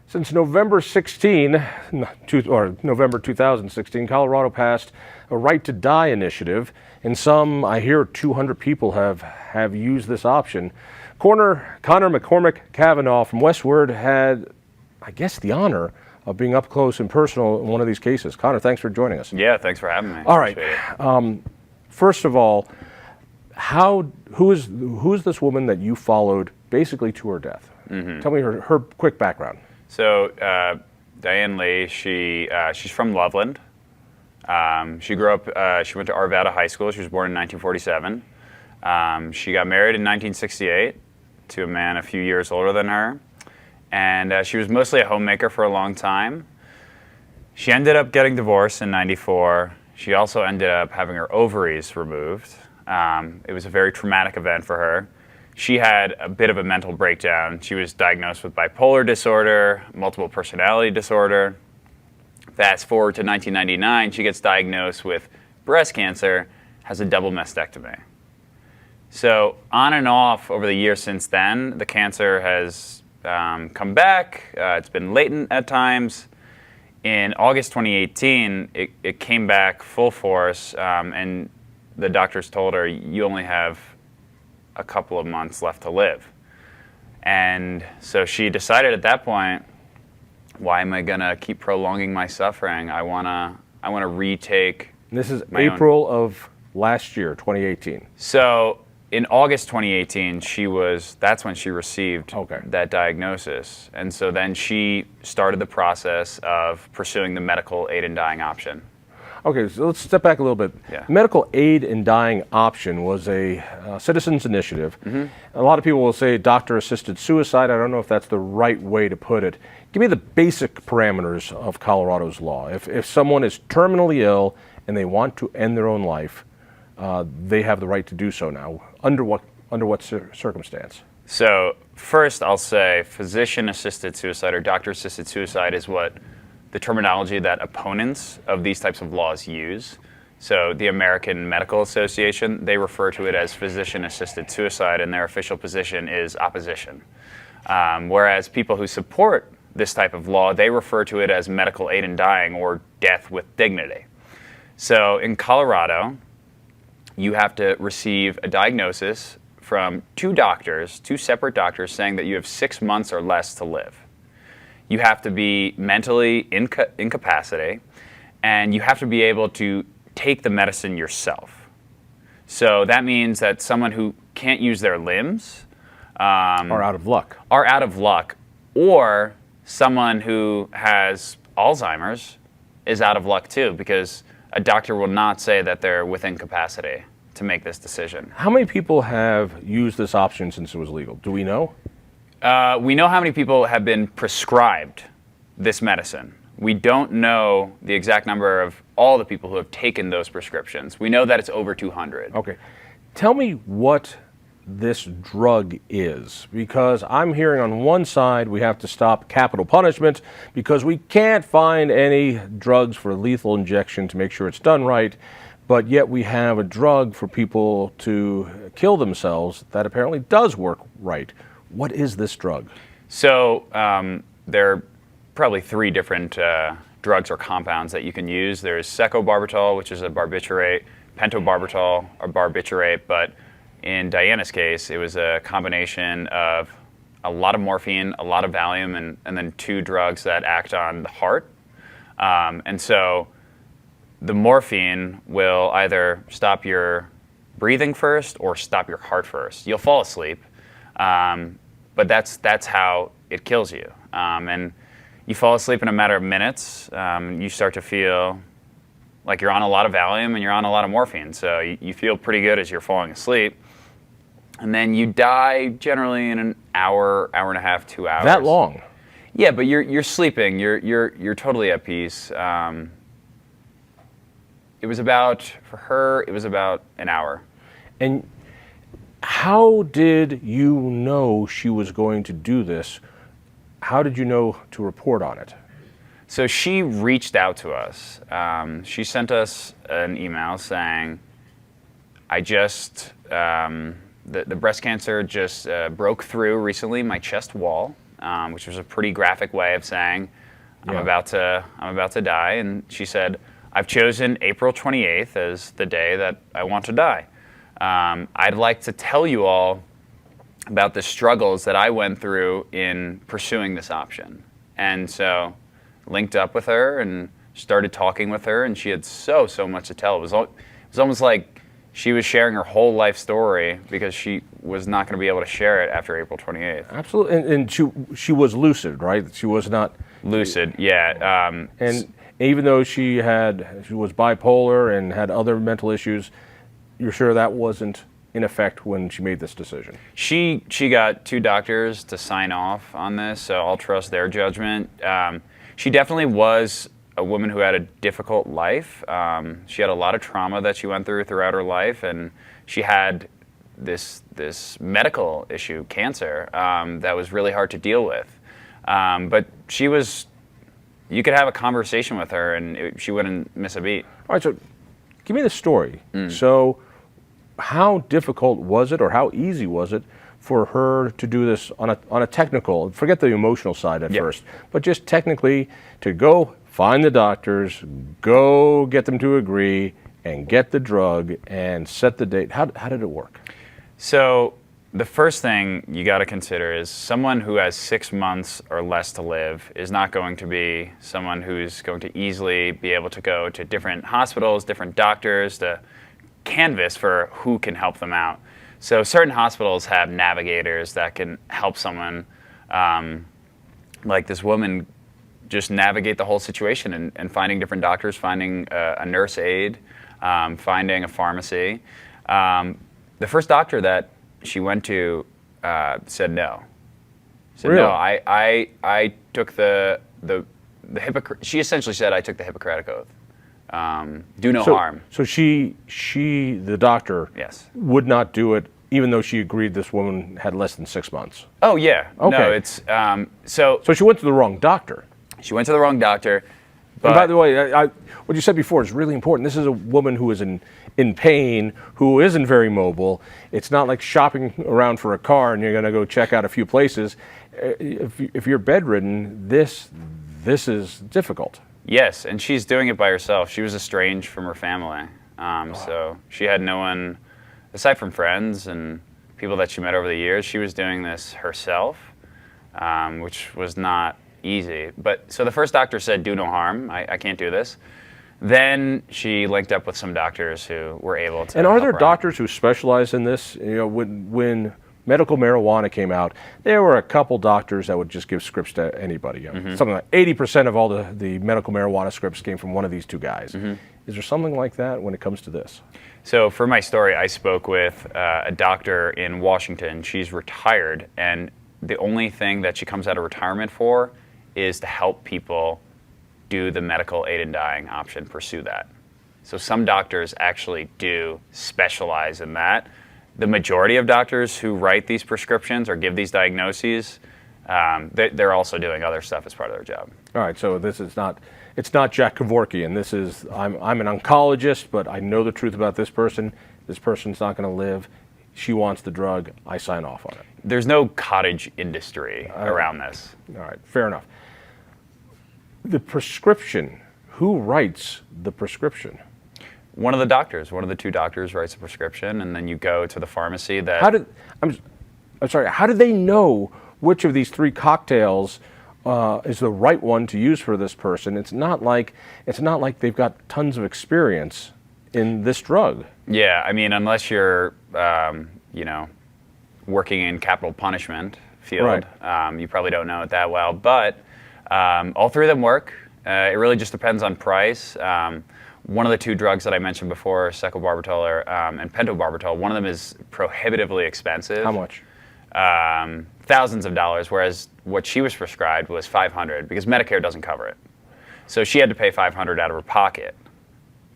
Since November 2016, Colorado passed a Right to Die initiative, and I hear 200 people have used this option. Conor McCormick-Cavanagh from Westward had, I guess, the honor of being up close and personal in one of these cases. Conor, thanks for joining us. Yeah, thanks for having me. All right. First of all, who is this woman that you followed basically to her death? Mm-hmm. Tell me her quick background. So Diane Lee, she's from Loveland. She grew up. She went to Arvada High School. She was born in 1947. She got married in 1968 to a man a few years older than her, and she was mostly a homemaker for a long time. She ended up getting divorced in '94. She also ended up having her ovaries removed. It was a very traumatic event for her. She had a bit of a mental breakdown. She was diagnosed with bipolar disorder, multiple personality disorder. Fast forward to 1999, she gets diagnosed with breast cancer, has a double mastectomy. So on and off over the years since then, the cancer has come back. It's been latent at times. In August 2018, it came back full force, and the doctors told her, you only have a couple of months left to live. And so she decided at that point, why am I gonna keep prolonging my suffering? I wanna retake. This is April of last year, 2018. So in August 2018, that's when she received that diagnosis. And so then she started the process of pursuing the medical aid in dying option. Okay, so let's step back a little bit. Yeah. Medical aid in dying option was a citizens initiative. Mm-hmm. A lot of people will say doctor-assisted suicide. I don't know if that's the right way to put it. Give me the basic parameters of Colorado's law. If someone is terminally ill and they want to end their own life, they have the right to do so now. Under what circumstance? So first, I'll say physician-assisted suicide or doctor-assisted suicide is what the terminology that opponents of these types of laws use. So the American Medical Association, they refer to it as physician-assisted suicide, and their official position is opposition. Whereas people who support this type of law, they refer to it as medical aid in dying or death with dignity. So in Colorado, you have to receive a diagnosis from two separate doctors saying that you have 6 months or less to live. You have to be mentally incapacitated, and you have to be able to take the medicine yourself. So that means that someone who can't use their limbs are out of luck. Or someone who has Alzheimer's is out of luck too, because a doctor will not say that they're within capacity to make this decision. How many people have used this option since it was legal? Do we know? We know how many people have been prescribed this medicine. We don't know the exact number of all the people who have taken those prescriptions. We know that it's over 200. Okay. Tell me what this drug is, because I'm hearing on one side we have to stop capital punishment because we can't find any drugs for lethal injection to make sure it's done right, but yet we have a drug for people to kill themselves that apparently does work right. What is this drug? So there are probably three different drugs or compounds that you can use. There's secobarbital, which is a barbiturate, pentobarbital, or barbiturate, but in Diana's case, it was a combination of a lot of morphine, a lot of Valium, and then two drugs that act on the heart. And so the morphine will either stop your breathing first or stop your heart first. You'll fall asleep. But that's how it kills you. And you fall asleep in a matter of minutes. You start to feel like you're on a lot of Valium and you're on a lot of morphine. So you feel pretty good as you're falling asleep. And then you die generally in an hour, hour and a half, 2 hours. That long? Yeah, but you're sleeping. You're totally at peace. For her, it was about an hour. And how did you know she was going to do this? How did you know to report on it? So she reached out to us. She sent us an email saying, the breast cancer just broke through recently my chest wall, which was a pretty graphic way of saying, I'm about to die. And she said, I've chosen April 28th as the day that I want to die. I'd like to tell you all about the struggles that I went through in pursuing this option. And so linked up with her and started talking with her, and she had so much to tell. It was almost like she was sharing her whole life story because she was not going to be able to share it after April 28th. Absolutely, and she was lucid, right? She was not lucid, yeah. And even though she was bipolar and had other mental issues, you're sure that wasn't in effect when she made this decision? She got 2 doctors to sign off on this, so I'll trust their judgment. She definitely was a woman who had a difficult life. She had a lot of trauma that she went throughout her life, and she had this medical issue, cancer, that was really hard to deal with. But you could have a conversation with her, and she wouldn't miss a beat. All right, so give me the story. So how difficult was it, or how easy was it for her to do this on a technical, forget the emotional side at first, but just technically to go find the doctors, go get them to agree, and get the drug, and set the date? How did it work? So the first thing you got to consider is someone who has 6 months or less to live is not going to be someone who's going to easily be able to go to different hospitals, different doctors to canvas for who can help them out. So certain hospitals have navigators that can help someone, like this woman, just navigate the whole situation and finding different doctors, finding a nurse aide, finding a pharmacy. The first doctor that she went to said no. Said really? No. I took the she essentially said, I took the Hippocratic Oath. Do no harm. So she, the doctor, would not do it, even though she agreed this woman had less than 6 months. Oh yeah. Okay. No, it's so she went to the wrong doctor. She went to the wrong doctor. But and by the way, what you said before is really important. This is a woman who is in pain, who isn't very mobile. It's not like shopping around for a car and you're going to go check out a few places. If you're bedridden, this is difficult. Yes, and she's doing it by herself. She was estranged from her family. So she had no one, aside from friends and people that she met over the years, she was doing this herself, which was not easy. But so the first doctor said, do no harm. I can't do this. Then she linked up with some doctors who were able to. And are there help her doctors who specialize in this? You know, when medical marijuana came out, there were a couple doctors that would just give scripts to anybody. You know, something like 80% of all the medical marijuana scripts came from one of these 2 guys. Is there something like that when it comes to this? So for my story, I spoke with a doctor in Washington. She's retired, and the only thing that she comes out of retirement for is to help people do the medical aid in dying option, pursue that. So some doctors actually do specialize in that. The majority of doctors who write these prescriptions or give these diagnoses, they're also doing other stuff as part of their job. All right, so it's not Jack Kevorkian. This is, I'm an oncologist, but I know the truth about this person. This person's not going to live. She wants the drug. I sign off on it. There's no cottage industry around this. All right, fair enough. The prescription, who writes the prescription? One of the 2 doctors writes a prescription, and then you go to the pharmacy that... I'm sorry, how did they know which of these 3 cocktails is the right one to use for this person? It's not like they've got tons of experience in this drug. Yeah, I mean, unless you're, working in capital punishment field, you probably don't know it that well. But all 3 of them work. It really just depends on price. One of the 2 drugs that I mentioned before, secobarbital and pentobarbital, one of them is prohibitively expensive. How much? Thousands of dollars, whereas what she was prescribed was $500 because Medicare doesn't cover it. So she had to pay $500 out of her pocket.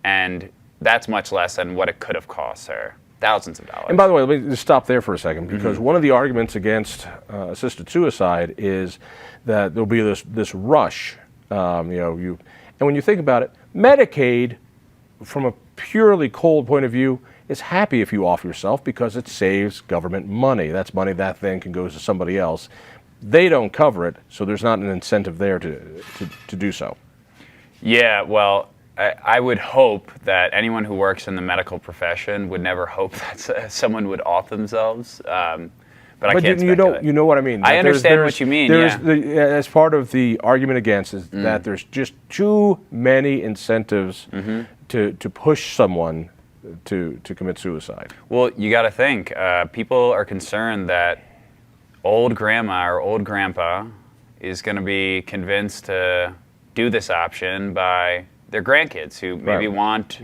And that's much less than what it could have cost her. Thousands of dollars. And by the way, let me just stop there for a second, because one of the arguments against assisted suicide is that there'll be this rush. And when you think about it, Medicaid, from a purely cold point of view, is happy if you off yourself because it saves government money. That's money that then can go to somebody else. they don't cover it, so there's not an incentive there to do so. Yeah, well, I would hope that anyone who works in the medical profession would never hope that someone would off themselves. But I can't speculate. You know what I mean. I understand what you mean. As part of the argument against is that there's just too many incentives to push someone to commit suicide. Well, you got to think. People are concerned that old grandma or old grandpa is going to be convinced to do this option by their grandkids who maybe want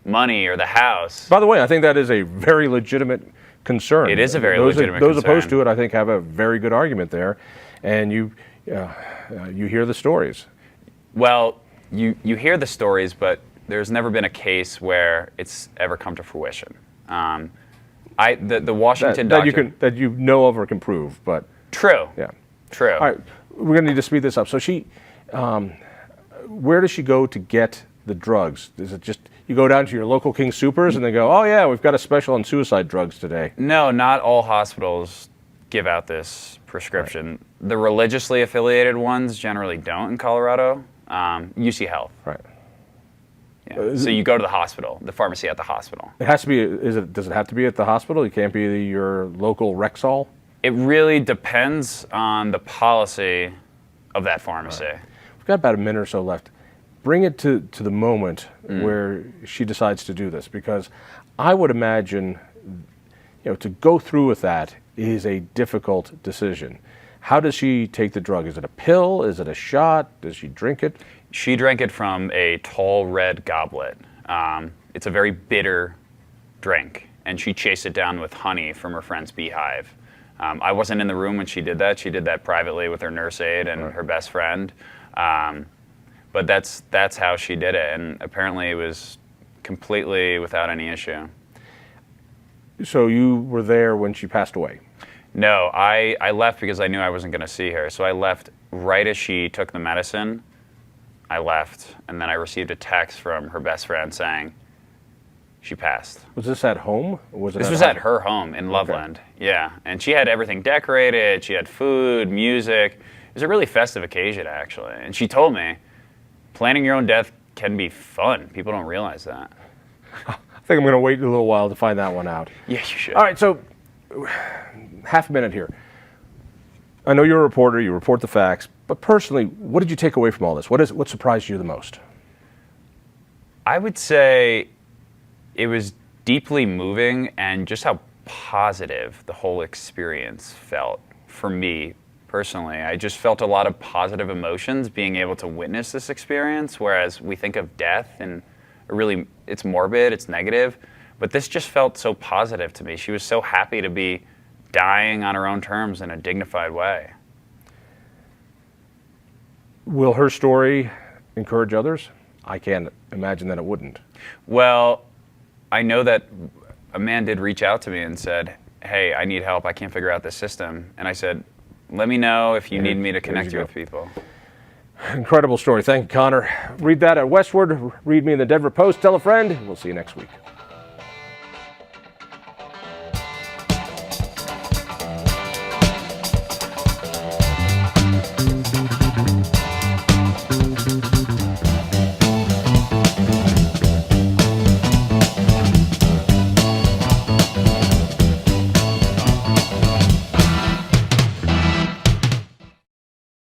money or the house. By the way, I think that is a very legitimate concern. It is a very legitimate concern. Those opposed to it, I think, have a very good argument there, and you hear the stories. Well, you hear the stories, but there's never been a case where it's ever come to fruition. The Washington doctor that you know of or can prove, but true. Yeah, true. All right, we're going to need to speed this up. So she, where does she go to get the drugs? Is it just you go down to your local King Soopers and they go, oh yeah, we've got a special on suicide drugs today? No, not all hospitals give out this prescription. Right. The religiously affiliated ones generally don't in Colorado. UC Health. Right. Yeah. So you go to the hospital, the pharmacy at the hospital. It has to be. Does it have to be at the hospital? It can't be your local Rexall. It really depends on the policy of that pharmacy. Right. We've got about a minute or so left. Bring it to the moment where she decides to do this, because I would imagine, to go through with that is a difficult decision. How does she take the drug? Is it a pill? Is it a shot? Does she drink it? She drank it from a tall red goblet. It's a very bitter drink, and she chased it down with honey from her friend's beehive. I wasn't in the room when she did that. She did that privately with her nurse aide and her best friend. But that's how she did it, and apparently it was completely without any issue. So you were there when she passed away? No, I left because I knew I wasn't going to see her. So I left right as she took the medicine. I left, and then I received a text from her best friend saying she passed. Was this at home? Or this was at her home in Loveland. Yeah, and she had everything decorated. She had food, music. It was a really festive occasion, actually. And she told me, planning your own death can be fun. People don't realize that. I think I'm going to wait a little while to find that one out. Yeah, you should. All right, so half a minute here. I know you're a reporter. You report the facts. But personally, what did you take away from all this? What surprised you the most? I would say it was deeply moving, and just how positive the whole experience felt for me personally. I just felt a lot of positive emotions being able to witness this experience, whereas we think of death and it's morbid, it's negative, but this just felt so positive to me. She was so happy to be dying on her own terms in a dignified way. Will her story encourage others? I can't imagine that it wouldn't. Well, I know that a man did reach out to me and said, hey, I need help. I can't figure out this system. And I said, let me know if you need me to connect you with people. Incredible story. Thank you, Conor. Read that at Westward. Read me in the Denver Post. Tell a friend. We'll see you next week.